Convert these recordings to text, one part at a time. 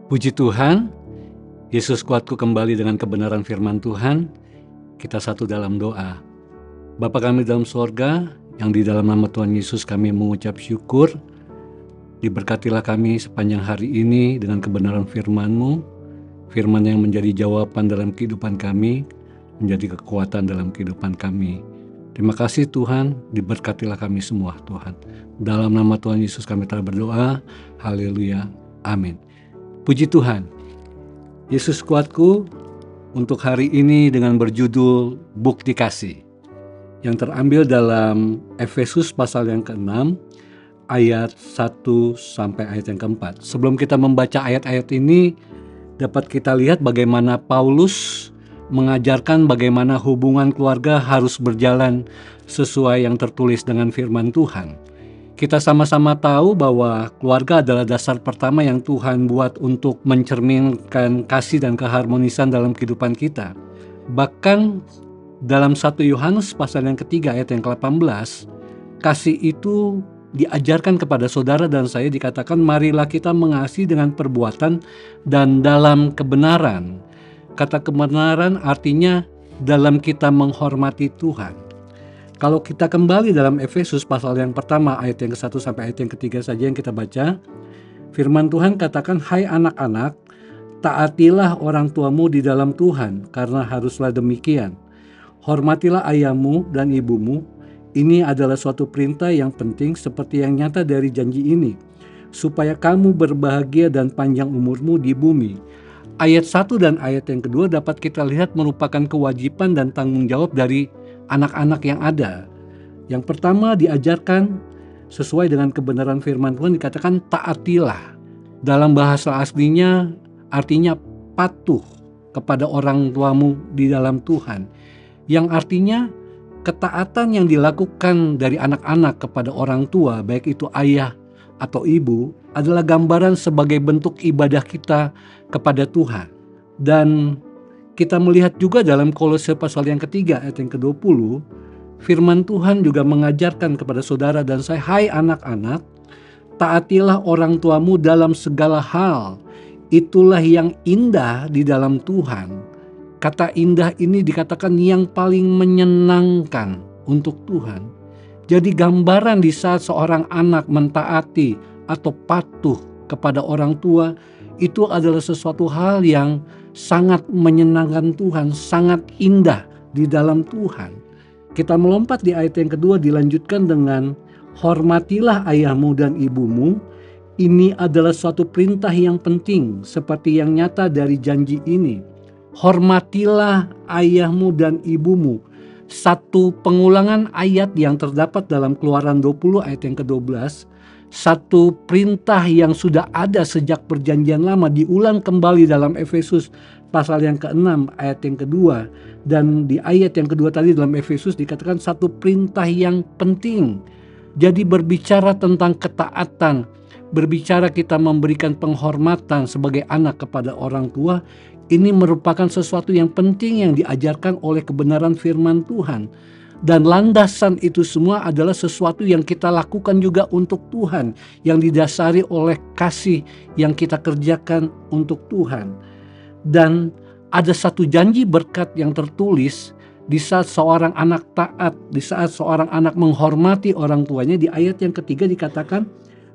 Puji Tuhan, Yesus kuatku kembali dengan kebenaran firman Tuhan. Kita satu dalam doa. Bapa kami dalam sorga, yang di dalam nama Tuhan Yesus kami mengucap syukur. Diberkatilah kami sepanjang hari ini dengan kebenaran firman-Mu, firman yang menjadi jawaban dalam kehidupan kami, menjadi kekuatan dalam kehidupan kami. Terima kasih Tuhan, diberkatilah kami semua Tuhan. Dalam nama Tuhan Yesus kami telah berdoa, haleluya, amin. Puji Tuhan, Yesus kuatku untuk hari ini dengan berjudul Bukti Kasih, yang terambil dalam Efesus pasal yang ke-6 ayat 1 sampai ayat yang ke-4. Sebelum kita membaca ayat-ayat ini, dapat kita lihat bagaimana Paulus mengajarkan bagaimana hubungan keluarga harus berjalan sesuai yang tertulis dengan firman Tuhan. Kita sama-sama tahu bahwa keluarga adalah dasar pertama yang Tuhan buat untuk mencerminkan kasih dan keharmonisan dalam kehidupan kita. Bahkan dalam 1 Yohanes pasal yang ketiga ayat yang ke-18, kasih itu diajarkan kepada saudara dan saya, dikatakan marilah kita mengasihi dengan perbuatan dan dalam kebenaran. Kata kebenaran artinya dalam kita menghormati Tuhan. Kalau kita kembali dalam Efesus pasal yang pertama ayat yang ke-1 sampai ayat yang ke-3 saja yang kita baca, firman Tuhan katakan, "Hai anak-anak, taatilah orang tuamu di dalam Tuhan, karena haruslah demikian. Hormatilah ayahmu dan ibumu. Ini adalah suatu perintah yang penting seperti yang nyata dari janji ini, supaya kamu berbahagia dan panjang umurmu di bumi." Ayat 1 dan ayat yang kedua dapat kita lihat merupakan kewajiban dan tanggung jawab dari anak-anak yang ada. Yang pertama diajarkan sesuai dengan kebenaran firman Tuhan, dikatakan taatilah. Dalam bahasa aslinya artinya patuh kepada orang tuamu di dalam Tuhan. Yang artinya ketaatan yang dilakukan dari anak-anak kepada orang tua, baik itu ayah atau ibu, adalah gambaran sebagai bentuk ibadah kita kepada Tuhan. Dan kita melihat juga dalam Kolose pasal yang ketiga ayat yang ke-20, firman Tuhan juga mengajarkan kepada saudara dan saya, "Hai anak-anak, taatilah orang tuamu dalam segala hal. Itulah yang indah di dalam Tuhan." Kata indah ini dikatakan yang paling menyenangkan untuk Tuhan. Jadi gambaran di saat seorang anak mentaati atau patuh kepada orang tua, itu adalah sesuatu hal yang sangat menyenangkan Tuhan, sangat indah di dalam Tuhan. Kita melompat di ayat yang kedua, dilanjutkan dengan hormatilah ayahmu dan ibumu. Ini adalah suatu perintah yang penting seperti yang nyata dari janji ini. Hormatilah ayahmu dan ibumu. Satu pengulangan ayat yang terdapat dalam Keluaran 20 ayat yang ke-12. Satu perintah yang sudah ada sejak perjanjian lama diulang kembali dalam Efesus pasal yang ke-6 ayat yang kedua. Dan di ayat yang kedua tadi dalam Efesus dikatakan satu perintah yang penting. Jadi berbicara tentang ketaatan, berbicara kita memberikan penghormatan sebagai anak kepada orang tua, ini merupakan sesuatu yang penting yang diajarkan oleh kebenaran firman Tuhan. Dan landasan itu semua adalah sesuatu yang kita lakukan juga untuk Tuhan, yang didasari oleh kasih yang kita kerjakan untuk Tuhan. Dan ada satu janji berkat yang tertulis di saat seorang anak taat, di saat seorang anak menghormati orang tuanya. Di ayat yang ketiga dikatakan,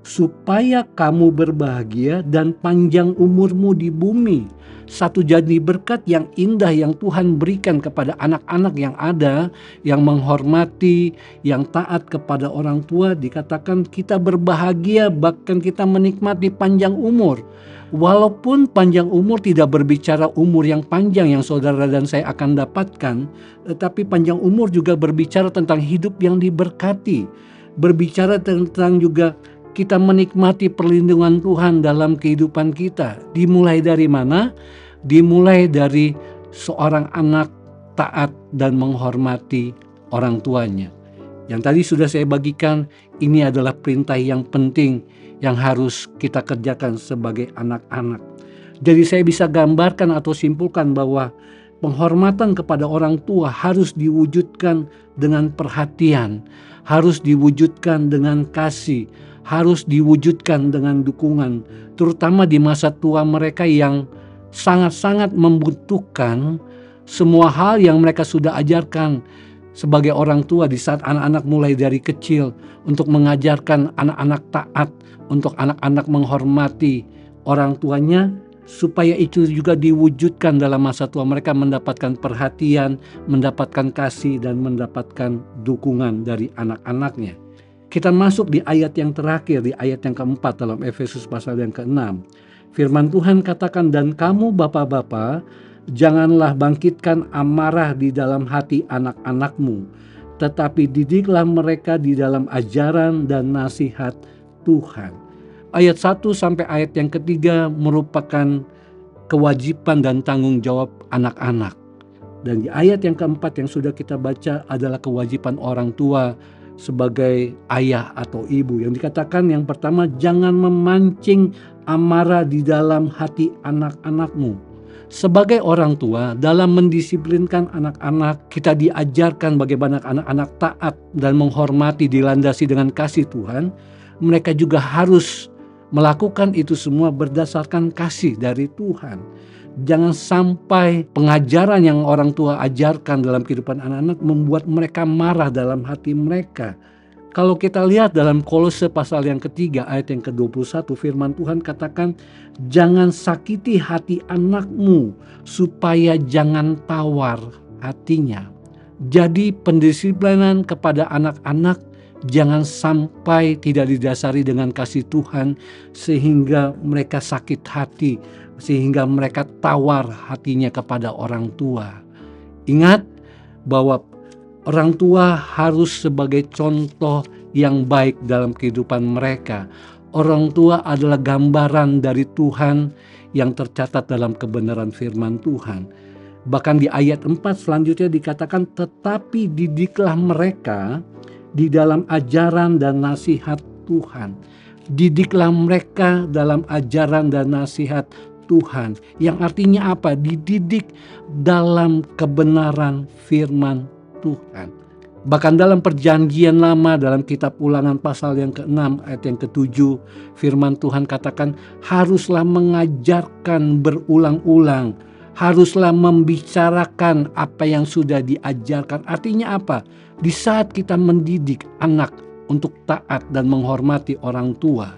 supaya kamu berbahagia dan panjang umurmu di bumi. Satu janji berkat yang indah yang Tuhan berikan kepada anak-anak yang ada, yang menghormati, yang taat kepada orang tua. Dikatakan kita berbahagia, bahkan kita menikmati panjang umur. Walaupun panjang umur tidak berbicara umur yang panjang yang saudara dan saya akan dapatkan, tetapi panjang umur juga berbicara tentang hidup yang diberkati, berbicara tentang juga kita menikmati perlindungan Tuhan dalam kehidupan kita. Dimulai dari mana? Dimulai dari seorang anak taat dan menghormati orang tuanya. Yang tadi sudah saya bagikan, ini adalah perintah yang penting yang harus kita kerjakan sebagai anak-anak. Jadi saya bisa gambarkan atau simpulkan bahwa penghormatan kepada orang tua harus diwujudkan dengan perhatian, harus diwujudkan dengan kasih, harus diwujudkan dengan dukungan, terutama di masa tua mereka yang sangat-sangat membutuhkan semua hal yang mereka sudah ajarkan sebagai orang tua di saat anak-anak mulai dari kecil, untuk mengajarkan anak-anak taat, untuk anak-anak menghormati orang tuanya, supaya itu juga diwujudkan dalam masa tua mereka, mendapatkan perhatian, mendapatkan kasih, dan mendapatkan dukungan dari anak-anaknya. Kita masuk di ayat yang terakhir, di ayat yang keempat dalam Efesus pasal yang ke-6. Firman Tuhan katakan, "Dan kamu bapak-bapak, janganlah bangkitkan amarah di dalam hati anak-anakmu, tetapi didiklah mereka di dalam ajaran dan nasihat Tuhan." Ayat 1 sampai ayat yang ketiga merupakan kewajiban dan tanggung jawab anak-anak. Dan di ayat yang keempat yang sudah kita baca adalah kewajiban orang tua sebagai ayah atau ibu. Yang dikatakan yang pertama, jangan memancing amarah di dalam hati anak-anakmu. Sebagai orang tua, dalam mendisiplinkan anak-anak, kita diajarkan bagaimana anak-anak taat dan menghormati, dilandasi dengan kasih Tuhan. Mereka juga harus melakukan itu semua berdasarkan kasih dari Tuhan. Jangan sampai pengajaran yang orang tua ajarkan dalam kehidupan anak-anak membuat mereka marah dalam hati mereka. Kalau kita lihat dalam Kolose pasal yang ketiga ayat yang ke-21, firman Tuhan katakan, "Jangan sakiti hati anakmu supaya jangan tawar hatinya." Jadi pendisiplinan kepada anak-anak jangan sampai tidak didasari dengan kasih Tuhan sehingga mereka sakit hati, sehingga mereka tawar hatinya kepada orang tua. Ingat bahwa orang tua harus sebagai contoh yang baik dalam kehidupan mereka. Orang tua adalah gambaran dari Tuhan yang tercatat dalam kebenaran firman Tuhan. Bahkan di ayat 4 selanjutnya dikatakan, "Tetapi didiklah mereka di dalam ajaran dan nasihat Tuhan." Didiklah mereka dalam ajaran dan nasihat Tuhan. Yang artinya apa? Dididik dalam kebenaran firman Tuhan. Bahkan dalam perjanjian lama, dalam kitab Ulangan pasal yang ke-6 ayat yang ke-7, firman Tuhan katakan, haruslah mengajarkan berulang-ulang, haruslah membicarakan apa yang sudah diajarkan. Artinya apa? Di saat kita mendidik anak untuk taat dan menghormati orang tua,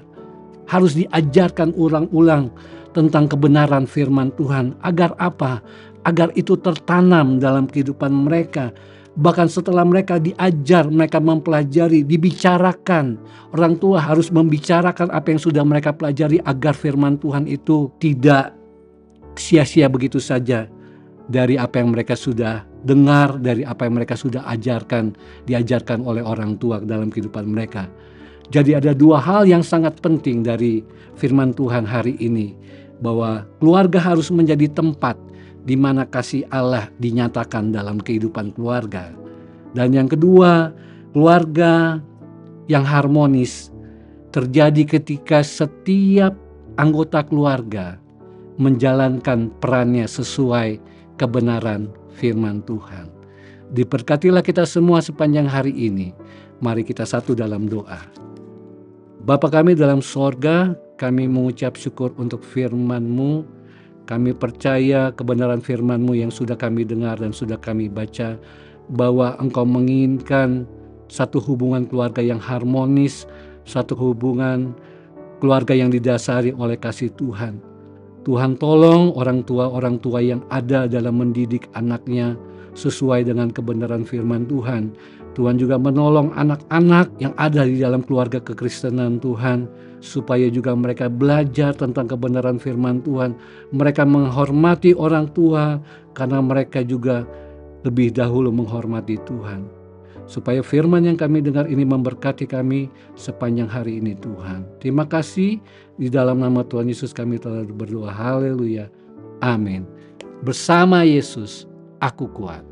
harus diajarkan ulang-ulang tentang kebenaran firman Tuhan. Agar apa? Agar itu tertanam dalam kehidupan mereka. Bahkan setelah mereka diajar, mereka mempelajari, dibicarakan. Orang tua harus membicarakan apa yang sudah mereka pelajari agar firman Tuhan itu tidak sia-sia begitu saja dari apa yang mereka sudah dengar, dari apa yang mereka sudah diajarkan oleh orang tua dalam kehidupan mereka. Jadi ada dua hal yang sangat penting dari firman Tuhan hari ini, bahwa keluarga harus menjadi tempat di mana kasih Allah dinyatakan dalam kehidupan keluarga. Dan yang kedua, keluarga yang harmonis terjadi ketika setiap anggota keluarga menjalankan perannya sesuai kebenaran firman Tuhan. Diberkatilah kita semua sepanjang hari ini. Mari kita satu dalam doa. Bapa kami dalam sorga, kami mengucap syukur untuk firman-Mu. Kami percaya kebenaran firman-Mu yang sudah kami dengar dan sudah kami baca, bahwa Engkau menginginkan satu hubungan keluarga yang harmonis, satu hubungan keluarga yang didasari oleh kasih Tuhan. Tuhan, tolong orang tua yang ada dalam mendidik anaknya sesuai dengan kebenaran firman Tuhan. Tuhan juga menolong anak-anak yang ada di dalam keluarga kekristenan Tuhan, supaya juga mereka belajar tentang kebenaran firman Tuhan. Mereka menghormati orang tua karena mereka juga lebih dahulu menghormati Tuhan. Supaya firman yang kami dengar ini memberkati kami sepanjang hari ini, Tuhan. Terima kasih, di dalam nama Tuhan Yesus kami telah berdoa. Haleluya. Amin. Bersama Yesus, aku kuat.